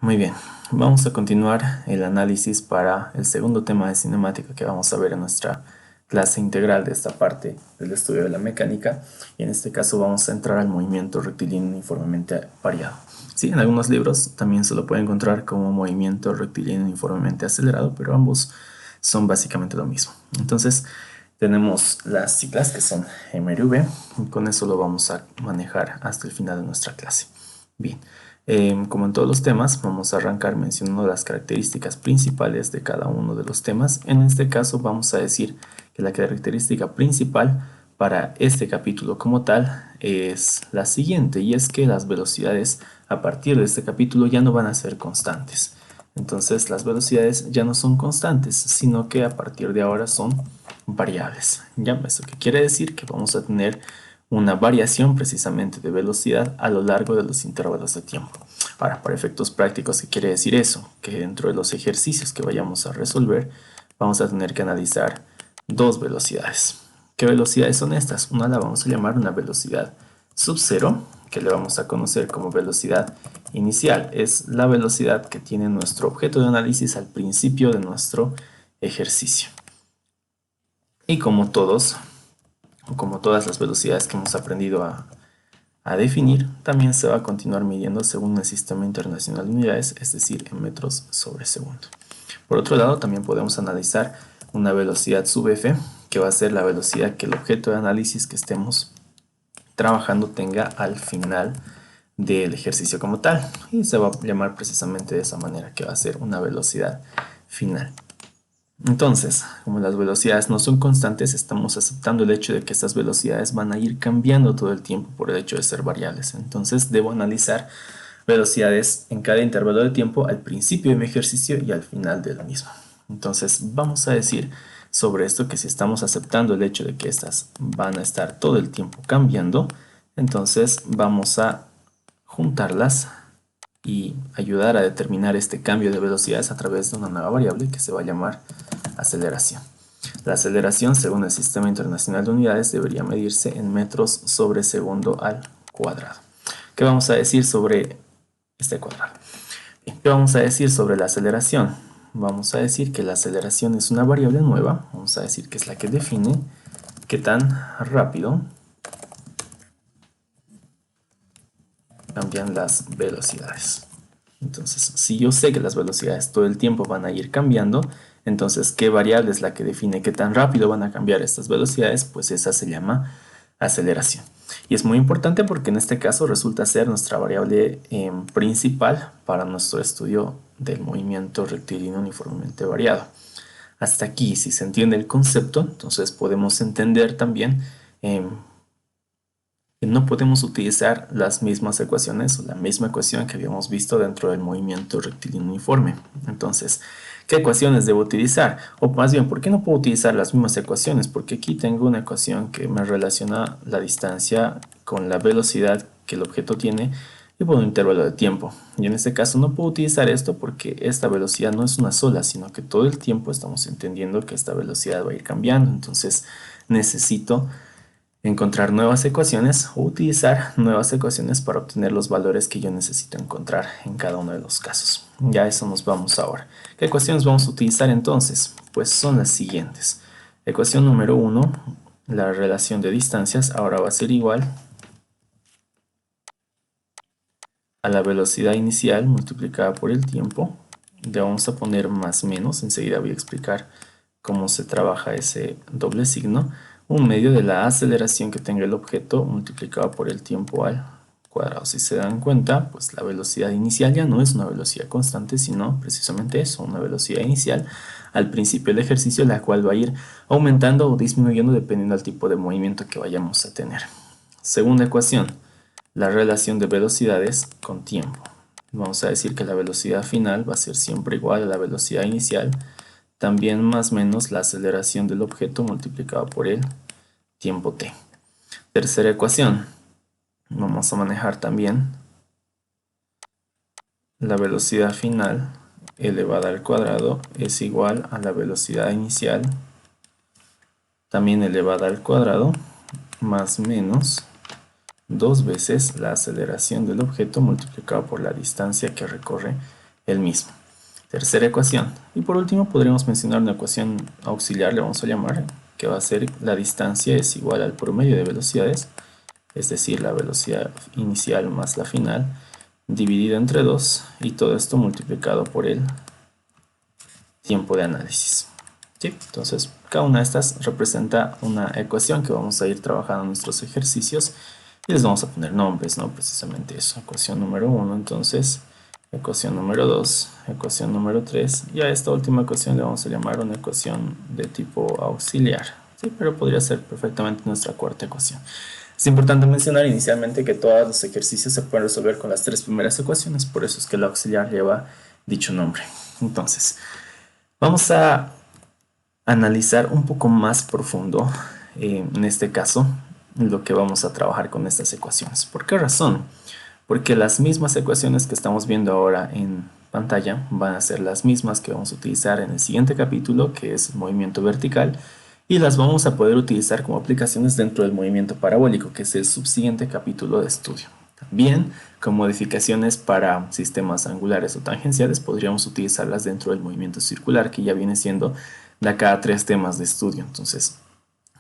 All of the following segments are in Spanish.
Muy bien, vamos a continuar el análisis para el segundo tema de cinemática que vamos a ver en nuestra clase integral de esta parte del estudio de la mecánica, y en este caso vamos a entrar al movimiento rectilíneo uniformemente variado. Sí, en algunos libros también se lo puede encontrar como movimiento rectilíneo uniformemente acelerado, pero ambos son básicamente lo mismo. Entonces tenemos las siglas que son MRV, y con eso lo vamos a manejar hasta el final de nuestra clase. Bien, como en todos los temas, vamos a arrancar mencionando las características principales de cada uno de los temas. En este caso vamos a decir que la característica principal para este capítulo como tal es la siguiente, y es que las velocidades a partir de este capítulo ya no van a ser constantes. Entonces las velocidades ya no son constantes, sino que a partir de ahora son variables. ¿Ya? ¿Esto qué quiere decir? Que vamos a tener una variación precisamente de velocidad a lo largo de los intervalos de tiempo. Ahora, para efectos prácticos, ¿qué quiere decir eso? Que dentro de los ejercicios que vayamos a resolver, vamos a tener que analizar dos velocidades. ¿Qué velocidades son estas? Una la vamos a llamar una velocidad sub cero, que le vamos a conocer como velocidad inicial. Es la velocidad que tiene nuestro objeto de análisis al principio de nuestro ejercicio. Y como todas las velocidades que hemos aprendido a definir, también se va a continuar midiendo según el Sistema Internacional de Unidades, es decir, en metros sobre segundo. Por otro lado, también podemos analizar una velocidad sub f, que va a ser la velocidad que el objeto de análisis que estemos trabajando tenga al final del ejercicio como tal, y se va a llamar precisamente de esa manera, que va a ser una velocidad final. Entonces, como las velocidades no son constantes, estamos aceptando el hecho de que estas velocidades van a ir cambiando todo el tiempo por el hecho de ser variables. Entonces, debo analizar velocidades en cada intervalo de tiempo al principio de mi ejercicio y al final del mismo. Entonces, vamos a decir sobre esto que si estamos aceptando el hecho de que estas van a estar todo el tiempo cambiando, entonces vamos a juntarlas y ayudar a determinar este cambio de velocidades a través de una nueva variable que se va a llamar aceleración. La aceleración, según el Sistema Internacional de Unidades, debería medirse en metros sobre segundo al cuadrado. ¿Qué vamos a decir sobre este cuadrado? ¿Qué vamos a decir sobre la aceleración? Vamos a decir que la aceleración es una variable nueva. Vamos a decir que es la que define qué tan rápido cambian las velocidades. Entonces, si yo sé que las velocidades todo el tiempo van a ir cambiando, entonces, ¿qué variable es la que define qué tan rápido van a cambiar estas velocidades? Pues esa se llama aceleración. Y es muy importante porque en este caso resulta ser nuestra variable principal para nuestro estudio del movimiento rectilíneo uniformemente variado. Hasta aquí, si se entiende el concepto, entonces podemos entender también que no podemos utilizar las mismas ecuaciones o la misma ecuación que habíamos visto dentro del movimiento rectilíneo uniforme. Entonces, ¿qué ecuaciones debo utilizar? O más bien, ¿por qué no puedo utilizar las mismas ecuaciones? Porque aquí tengo una ecuación que me relaciona la distancia con la velocidad que el objeto tiene y por un intervalo de tiempo. Y en este caso no puedo utilizar esto porque esta velocidad no es una sola, sino que todo el tiempo estamos entendiendo que esta velocidad va a ir cambiando. Entonces necesito encontrar nuevas ecuaciones o utilizar nuevas ecuaciones para obtener los valores que yo necesito encontrar en cada uno de los casos. Ya a eso nos vamos ahora. ¿Qué ecuaciones vamos a utilizar entonces? Pues son las siguientes. Ecuación número 1, la relación de distancias ahora va a ser igual a la velocidad inicial multiplicada por el tiempo. Le vamos a poner más menos, enseguida voy a explicar cómo se trabaja ese doble signo. Un medio de la aceleración que tenga el objeto multiplicado por el tiempo al cuadrado. Si se dan cuenta, pues la velocidad inicial ya no es una velocidad constante, sino precisamente eso, una velocidad inicial al principio del ejercicio, la cual va a ir aumentando o disminuyendo dependiendo del tipo de movimiento que vayamos a tener. Segunda ecuación, la relación de velocidades con tiempo. Vamos a decir que la velocidad final va a ser siempre igual a la velocidad inicial, también más o menos la aceleración del objeto multiplicado por el tiempo t. Tercera ecuación, vamos a manejar también la velocidad final elevada al cuadrado es igual a la velocidad inicial también elevada al cuadrado más menos 2 veces la aceleración del objeto multiplicado por la distancia que recorre el mismo. Tercera ecuación. Y por último podríamos mencionar una ecuación auxiliar, le vamos a llamar, que va a ser la distancia es igual al promedio de velocidades, es decir, la velocidad inicial más la final, dividido entre 2 y todo esto multiplicado por el tiempo de análisis. ¿Sí? Entonces, cada una de estas representa una ecuación que vamos a ir trabajando en nuestros ejercicios y les vamos a poner nombres, ¿no? Precisamente eso. Ecuación número 1, entonces, ecuación número 2, ecuación número 3, y a esta última ecuación le vamos a llamar una ecuación de tipo auxiliar, ¿sí? Pero podría ser perfectamente nuestra cuarta ecuación. Es importante mencionar inicialmente que todos los ejercicios se pueden resolver con las tres primeras ecuaciones, por eso es que el auxiliar lleva dicho nombre. Entonces, vamos a analizar un poco más profundo, en este caso, lo que vamos a trabajar con estas ecuaciones. ¿Por qué razón? Porque las mismas ecuaciones que estamos viendo ahora en pantalla van a ser las mismas que vamos a utilizar en el siguiente capítulo, que es el movimiento vertical, y las vamos a poder utilizar como aplicaciones dentro del movimiento parabólico, que es el subsiguiente capítulo de estudio. También, con modificaciones para sistemas angulares o tangenciales, podríamos utilizarlas dentro del movimiento circular, que ya viene siendo de acá a 3 temas de estudio. Entonces,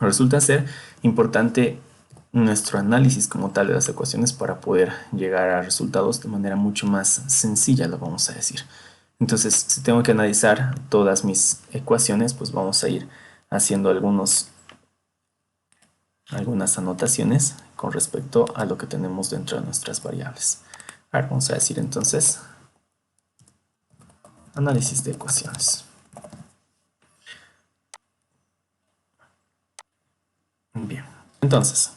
resulta ser importante nuestro análisis como tal de las ecuaciones para poder llegar a resultados de manera mucho más sencilla, lo vamos a decir. Entonces, si tengo que analizar todas mis ecuaciones, pues vamos a ir haciendo algunas anotaciones con respecto a lo que tenemos dentro de nuestras variables. Ahora vamos a decir entonces análisis de ecuaciones. Bien, entonces,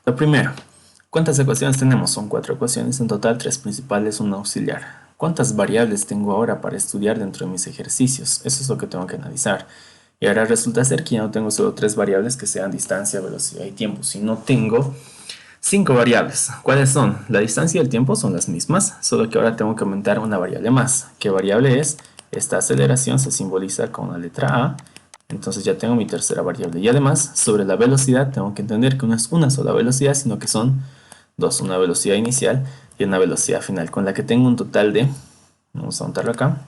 lo primero, ¿cuántas ecuaciones tenemos? Son 4 ecuaciones en total, 3 principales, una auxiliar. ¿Cuántas variables tengo ahora para estudiar dentro de mis ejercicios? Eso es lo que tengo que analizar. Y ahora resulta ser que ya no tengo solo 3 variables que sean distancia, velocidad y tiempo, sino tengo 5 variables. ¿Cuáles son? La distancia y el tiempo son las mismas, solo que ahora tengo que aumentar una variable más. ¿Qué variable es? Esta aceleración se simboliza con la letra A. Entonces ya tengo mi tercera variable. Y además, sobre la velocidad, tengo que entender que no es una sola velocidad, sino que son dos. Una velocidad inicial y una velocidad final, con la que tengo un total de, vamos a anotarlo acá,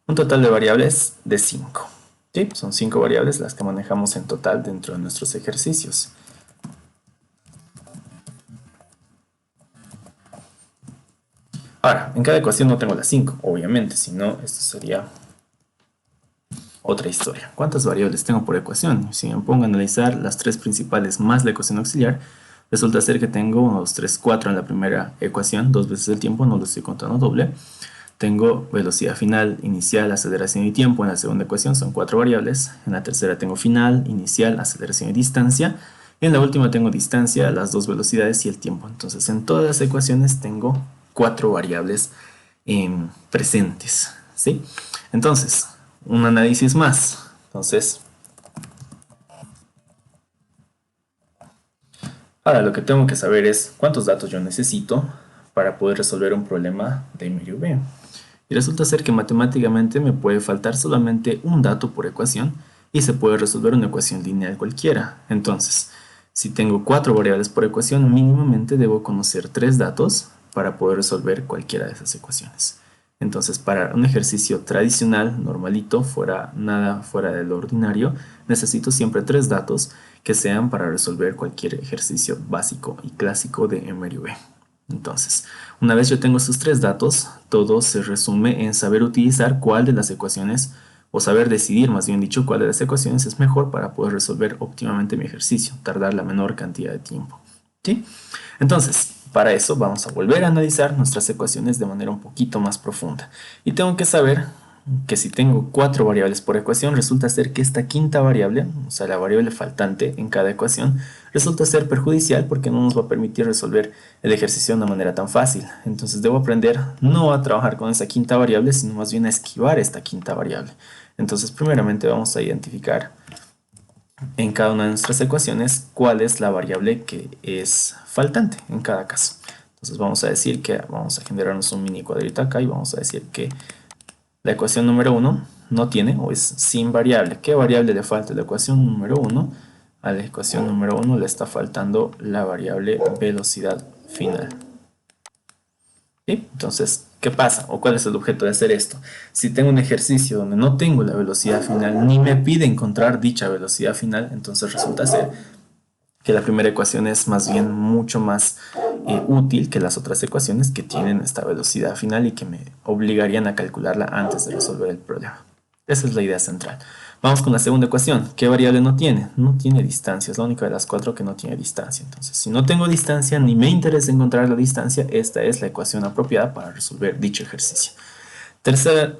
un total de variables de 5. ¿Sí? Son 5 variables las que manejamos en total dentro de nuestros ejercicios. Ahora, en cada ecuación no tengo las 5, obviamente, si no, esto sería otra historia. ¿Cuántas variables tengo por ecuación? Si me pongo a analizar las 3 principales más la ecuación auxiliar, resulta ser que tengo 1, 2, 3, 4 en la primera ecuación, 2 veces el tiempo, no lo estoy contando doble. Tengo velocidad final, inicial, aceleración y tiempo en la segunda ecuación, son 4 variables. En la tercera tengo final, inicial, aceleración y distancia. Y en la última tengo distancia, las 2 velocidades y el tiempo. Entonces en todas las ecuaciones tengo 4 variables presentes, ¿sí? Entonces, un análisis más. Entonces, ahora lo que tengo que saber es cuántos datos yo necesito para poder resolver un problema de medio B. Y resulta ser que matemáticamente me puede faltar solamente un dato por ecuación y se puede resolver una ecuación lineal cualquiera. Entonces, si tengo 4 variables por ecuación, mínimamente debo conocer 3 datos para poder resolver cualquiera de esas ecuaciones. Entonces, para un ejercicio tradicional, normalito, nada fuera de lo ordinario, necesito siempre 3 datos que sean para resolver cualquier ejercicio básico y clásico de MRV. Entonces, una vez yo tengo estos 3 datos, todo se resume en saber utilizar cuál de las ecuaciones, o saber decidir, más bien dicho, cuál de las ecuaciones es mejor para poder resolver óptimamente mi ejercicio, tardar la menor cantidad de tiempo. ¿Sí? Entonces, para eso vamos a volver a analizar nuestras ecuaciones de manera un poquito más profunda. Y tengo que saber que si tengo 4 variables por ecuación, resulta ser que esta quinta variable, o sea la variable faltante en cada ecuación, resulta ser perjudicial porque no nos va a permitir resolver el ejercicio de una manera tan fácil. Entonces debo aprender no a trabajar con esa quinta variable, sino más bien a esquivar esta quinta variable. Entonces primeramente vamos a identificar en cada una de nuestras ecuaciones cuál es la variable que es faltante en cada caso. Entonces vamos a decir que vamos a generarnos un mini cuadrito acá y vamos a decir que La ecuación número 1 no tiene o es sin variable. ¿Qué variable le falta a la ecuación número 1? A la ecuación número 1 le está faltando la variable velocidad final. ¿Sí? Entonces, ¿qué pasa? ¿O cuál es el objeto de hacer esto? Si tengo un ejercicio donde no tengo la velocidad final, ni me pide encontrar dicha velocidad final, entonces resulta ser que la primera ecuación es más bien mucho más útil que las otras ecuaciones que tienen esta velocidad final y que me obligarían a calcularla antes de resolver el problema. Esa es la idea central. Vamos con la segunda ecuación. ¿Qué variable no tiene? No tiene distancia, es la única de las cuatro que no tiene distancia. Entonces, si no tengo distancia ni me interesa encontrar la distancia, esta es la ecuación apropiada para resolver dicho ejercicio. Tercera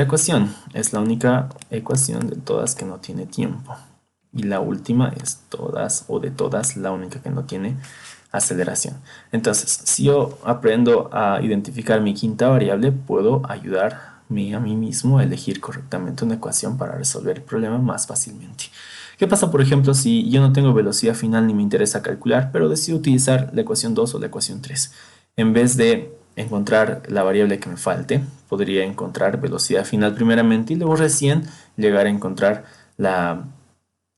ecuación, es la única ecuación de todas que no tiene tiempo. Y la última es todas o de todas la única que no tiene aceleración. Entonces, si yo aprendo a identificar mi quinta variable, puedo ayudarme a mí mismo a elegir correctamente una ecuación para resolver el problema más fácilmente. ¿Qué pasa, por ejemplo, si yo no tengo velocidad final ni me interesa calcular, pero decido utilizar la ecuación 2 o la ecuación 3? En vez de encontrar la variable que me falte, podría encontrar velocidad final primeramente y luego recién llegar a encontrar la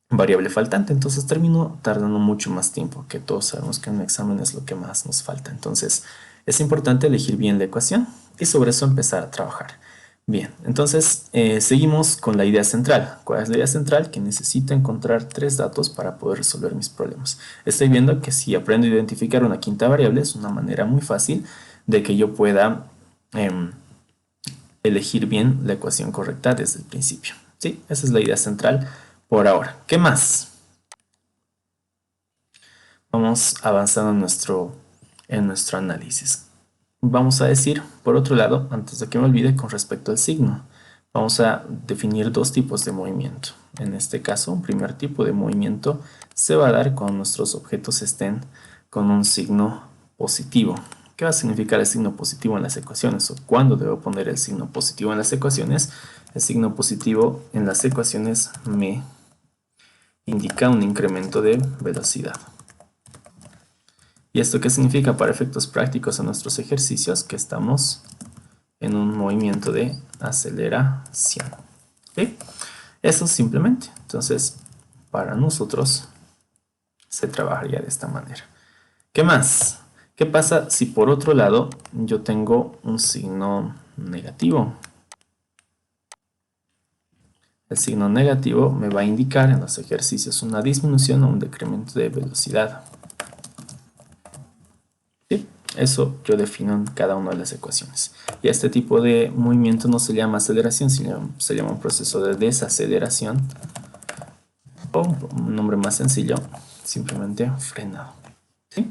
variable faltante. Entonces termino tardando mucho más tiempo, que todos sabemos que en un examen es lo que más nos falta. Entonces es importante elegir bien la ecuación y sobre eso empezar a trabajar. Bien, entonces seguimos con la idea central. ¿Cuál es la idea central? Que necesito encontrar tres datos para poder resolver mis problemas. Estoy viendo que si aprendo a identificar una quinta variable es una manera muy fácil de que yo pueda elegir bien la ecuación correcta desde el principio. ¿Sí? Esa es la idea central por ahora. ¿Qué más? Vamos avanzando en nuestro análisis. Vamos a decir, por otro lado, antes de que me olvide, con respecto al signo, vamos a definir dos tipos de movimiento. En este caso, un primer tipo de movimiento se va a dar cuando nuestros objetos estén con un signo positivo. ¿Qué va a significar el signo positivo en las ecuaciones? ¿O cuándo debo poner el signo positivo en las ecuaciones? El signo positivo en las ecuaciones me indica un incremento de velocidad. ¿Y esto qué significa para efectos prácticos en nuestros ejercicios? Que estamos en un movimiento de aceleración. ¿Sí? Eso simplemente. Entonces, para nosotros se trabajaría de esta manera. ¿Qué más? ¿Qué pasa si por otro lado yo tengo un signo negativo? El signo negativo me va a indicar en los ejercicios una disminución o un decremento de velocidad. ¿Sí? Eso yo defino en cada una de las ecuaciones. Y este tipo de movimiento no se llama aceleración, sino se llama un proceso de desaceleración. O un nombre más sencillo, simplemente frenado. ¿Sí?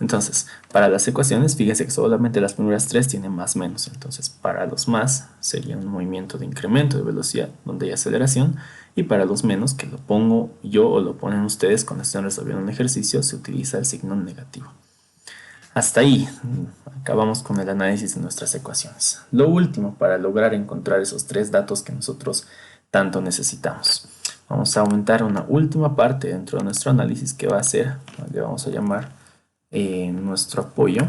Entonces, para las ecuaciones, fíjense que solamente las primeras tres tienen más menos. Entonces, para los más sería un movimiento de incremento de velocidad donde hay aceleración. Y para los menos, que lo pongo yo o lo ponen ustedes cuando estén resolviendo un ejercicio, se utiliza el signo negativo. Hasta ahí, acabamos con el análisis de nuestras ecuaciones. Lo último para lograr encontrar esos tres datos que nosotros tanto necesitamos. Vamos a aumentar una última parte dentro de nuestro análisis que va a ser, le vamos a llamar nuestro apoyo.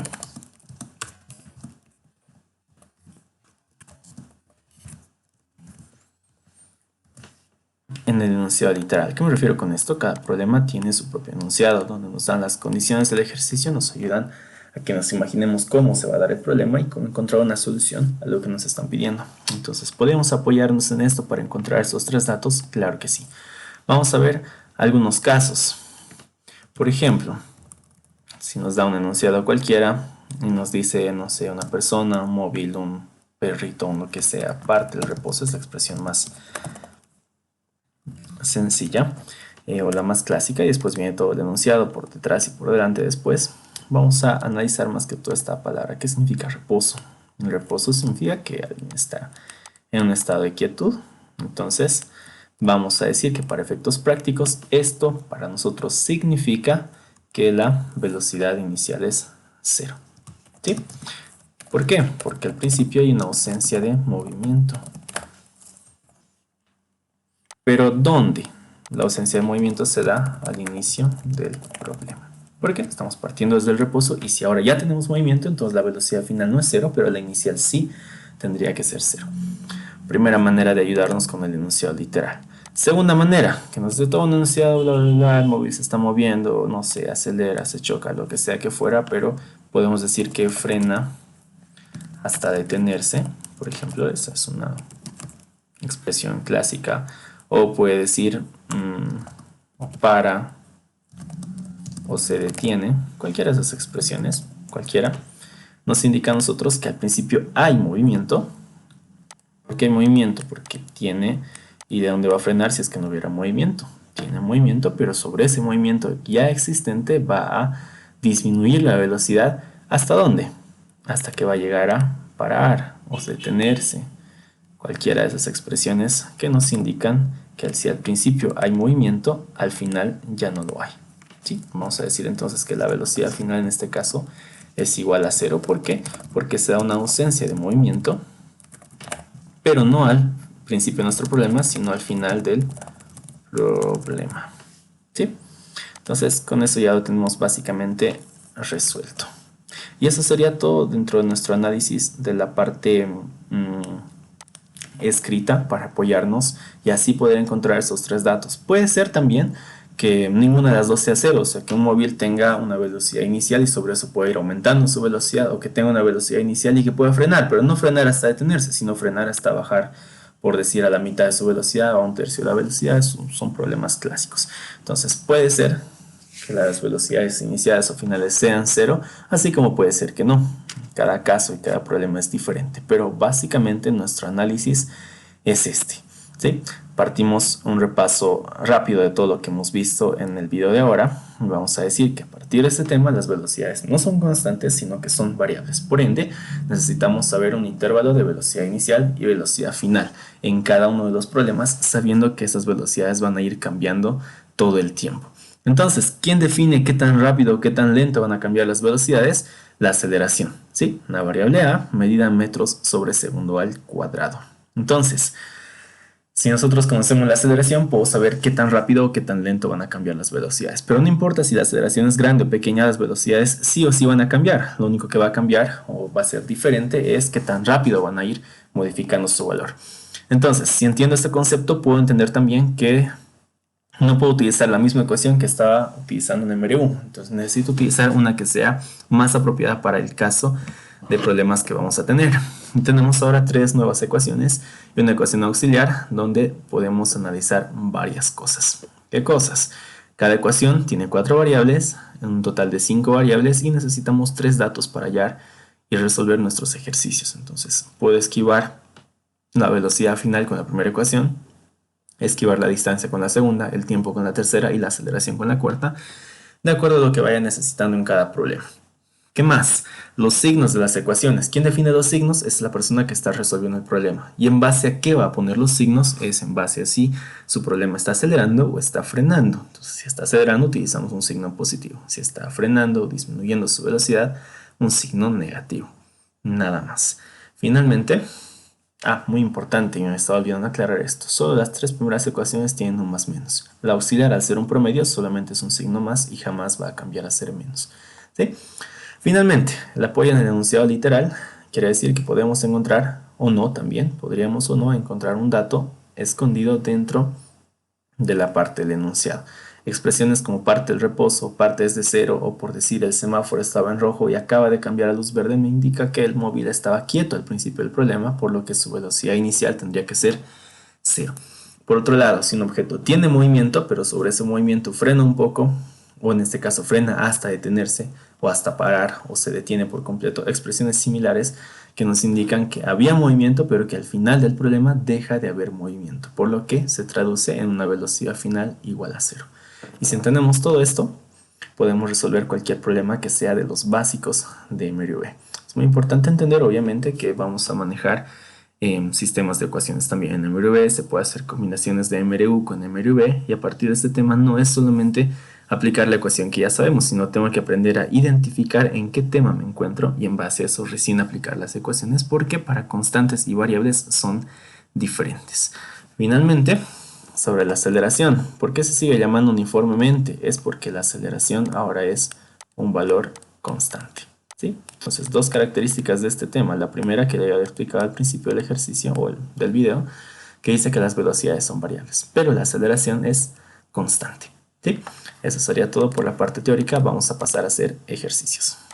En el enunciado literal. ¿Qué me refiero con esto? Cada problema tiene su propio enunciado, donde nos dan las condiciones del ejercicio, nos ayudan a que nos imaginemos cómo se va a dar el problema y cómo encontrar una solución a lo que nos están pidiendo. Entonces, ¿podemos apoyarnos en esto para encontrar esos tres datos? Claro que sí. Vamos a ver algunos casos. Por ejemplo, si nos da un enunciado cualquiera y nos dice, no sé, una persona, un móvil, un perrito, o lo que sea, parte del reposo, es la expresión más sencilla o la más clásica, y después viene todo el enunciado por detrás y por delante después. Vamos a analizar más que toda esta palabra. ¿Qué significa reposo? El reposo significa que alguien está en un estado de quietud. Entonces vamos a decir que para efectos prácticos esto para nosotros significa que la velocidad inicial es 0. ¿Sí? ¿Por qué? Porque al principio hay una ausencia de movimiento. Pero ¿dónde? La ausencia de movimiento se da al inicio del problema. ¿Por qué? Estamos partiendo desde el reposo y si ahora ya tenemos movimiento, entonces la velocidad final no es 0, pero la inicial sí tendría que ser 0. Primera manera de ayudarnos con el enunciado literal. Segunda manera, que nos dé todo un enunciado, bla, bla, bla, el móvil se está moviendo, no sé, acelera, se choca, lo que sea que fuera, pero podemos decir que frena hasta detenerse. Por ejemplo, esa es una expresión clásica. O puede decir para o se detiene. Cualquiera de esas expresiones, cualquiera, nos indica a nosotros que al principio hay movimiento. ¿Por qué hay movimiento? Porque tiene... ¿Y de dónde va a frenar si es que no hubiera movimiento? Tiene movimiento, pero sobre ese movimiento ya existente va a disminuir la velocidad. ¿Hasta dónde? Hasta que va a llegar a parar o detenerse. Cualquiera de esas expresiones que nos indican que si al principio hay movimiento, al final ya no lo hay. ¿Sí? Vamos a decir entonces que la velocidad final en este caso es igual a 0. ¿Por qué? Porque se da una ausencia de movimiento, pero no al principio de nuestro problema, sino al final del problema. ¿Sí? Entonces con eso ya lo tenemos básicamente resuelto. Y eso sería todo dentro de nuestro análisis de la parte escrita para apoyarnos y así poder encontrar esos tres datos. Puede ser también que ninguna de las dos sea cero, o sea que un móvil tenga una velocidad inicial y sobre eso pueda ir aumentando su velocidad, o que tenga una velocidad inicial y que pueda frenar, pero no frenar hasta detenerse, sino frenar hasta bajar, por decir, a la mitad de su velocidad o a un tercio de la velocidad. Son problemas clásicos. Entonces puede ser que las velocidades iniciales o finales sean cero, así como puede ser que no. Cada caso y cada problema es diferente, pero básicamente nuestro análisis es este. ¿Sí? Partimos un repaso rápido de todo lo que hemos visto en el video de ahora. Vamos a decir que a partir de este tema las velocidades no son constantes, sino que son variables. Por ende, necesitamos saber un intervalo de velocidad inicial y velocidad final en cada uno de los problemas, sabiendo que esas velocidades van a ir cambiando todo el tiempo. Entonces, ¿quién define qué tan rápido o qué tan lento van a cambiar las velocidades? La aceleración, ¿sí? Una variable a medida en metros sobre segundo al cuadrado. Entonces, si nosotros conocemos la aceleración, puedo saber qué tan rápido o qué tan lento van a cambiar las velocidades. Pero no importa si la aceleración es grande o pequeña, las velocidades sí o sí van a cambiar. Lo único que va a cambiar o va a ser diferente es qué tan rápido van a ir modificando su valor. Entonces, si entiendo este concepto, puedo entender también que no puedo utilizar la misma ecuación que estaba utilizando en MRU. Entonces necesito utilizar una que sea más apropiada para el caso de problemas que vamos a tener. Y tenemos ahora tres nuevas ecuaciones y una ecuación auxiliar donde podemos analizar varias cosas. ¿Qué cosas? Cada ecuación tiene 4 variables, un total de 5 variables, y necesitamos 3 datos para hallar y resolver nuestros ejercicios. Entonces puedo esquivar la velocidad final con la primera ecuación, esquivar la distancia con la segunda, el tiempo con la tercera y la aceleración con la cuarta, de acuerdo a lo que vaya necesitando en cada problema. ¿Qué más? Los signos de las ecuaciones. ¿Quién define los signos? Es la persona que está resolviendo el problema. ¿Y en base a qué va a poner los signos? Es en base a si su problema está acelerando o está frenando. Entonces, si está acelerando, utilizamos un signo positivo. Si está frenando o disminuyendo su velocidad, un signo negativo. Nada más. Finalmente, muy importante, y me estaba olvidando aclarar esto. Solo las 3 primeras ecuaciones tienen un más menos. La auxiliar, al ser un promedio, solamente es un signo más y jamás va a cambiar a ser menos. ¿Sí? Finalmente, el apoyo en el enunciado literal quiere decir que podemos encontrar o no también, podríamos o no encontrar un dato escondido dentro de la parte del enunciado. Expresiones como parte del reposo, parte es de cero, o por decir el semáforo estaba en rojo y acaba de cambiar a luz verde, me indica que el móvil estaba quieto al principio del problema, por lo que su velocidad inicial tendría que ser cero. Por otro lado, si un objeto tiene movimiento, pero sobre ese movimiento frena un poco, o en este caso frena hasta detenerse, o hasta parar, o se detiene por completo, expresiones similares que nos indican que había movimiento, pero que al final del problema deja de haber movimiento, por lo que se traduce en una velocidad final igual a cero. Y si entendemos todo esto, podemos resolver cualquier problema que sea de los básicos de MRU. Es muy importante entender, obviamente, que vamos a manejar sistemas de ecuaciones también en MRU. Se puede hacer combinaciones de MRU con MRU, y a partir de este tema no es solamente aplicar la ecuación que ya sabemos, sino tengo que aprender a identificar en qué tema me encuentro y en base a eso recién aplicar las ecuaciones, porque para constantes y variables son diferentes. Finalmente, sobre la aceleración, ¿por qué se sigue llamando uniformemente? Es porque la aceleración ahora es un valor constante. ¿sí? Entonces, dos características de este tema. La primera, que ya había explicado al principio del ejercicio o del video, que dice que las velocidades son variables, pero la aceleración es constante, ¿sí? Eso sería todo por la parte teórica. Vamos a pasar a hacer ejercicios.